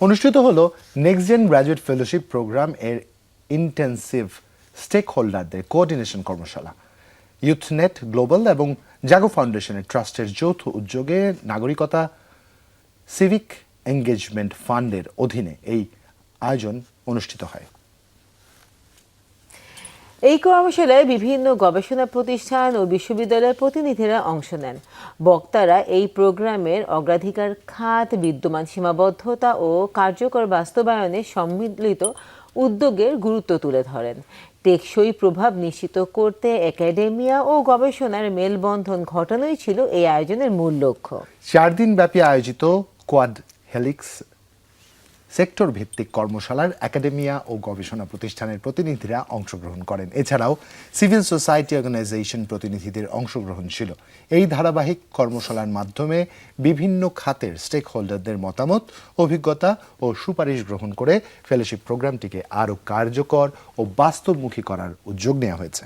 অনুষ্ঠিত হলো next gen graduate fellowship program এর ইন্টেন্সিভ স্টেক হোল্ডারদের কোঅর্ডিনেশন কর্মশালা। ইউথনেট গ্লোবাল এবং জাগো ফাউন্ডেশনের ট্রাস্টের যৌথ উদ্যোগে নাগরিকতা সিভিক এঙ্গেজমেন্ট ফান্ডের অধীনে এই আয়োজন অনুষ্ঠিত হয়। এই কর্মশালায় বিভিন্ন গবেষণা প্রতিষ্ঠান ও বিশ্ববিদ্যালয়ের প্রতিনিধিরা অংশ নেন। বক্তারা এই প্রোগ্রামের অগ্রাধিকার খাত, বিদ্যমান সীমাবদ্ধতা ও কার্যকর বাস্তবায়নে সম্মিলিত উদ্যোগের গুরুত্ব তুলে ধরেন। টেকসই প্রভাব নিশ্চিত করতে একাডেমিয়া ও গবেষণার মেলবন্ধন ঘটানোই ছিল এই আয়োজনের মূল লক্ষ্য। 4 দিন ব্যাপী আয়োজিত কোয়াড হেলিক্স সেক্টর ভিত্তিক কর্মশালার একাডেমিয়া ও গবেষণা প্রতিষ্ঠানের প্রতিনিধিরা অংশগ্রহণ করেন। এছাড়াও সিভিল সোসাইটি অর্গানাইজেশন প্রতিনিধিদের অংশগ্রহণ ছিল। এই ধারাবাহিক কর্মশালার মাধ্যমে বিভিন্ন খাতের স্টেক হোল্ডারদের মতামত, অভিজ্ঞতা ও সুপারিশ গ্রহণ করে ফেলোশিপ প্রোগ্রামটিকে আরও কার্যকর ও বাস্তবমুখী করার উদ্যোগ নেওয়া হয়েছে।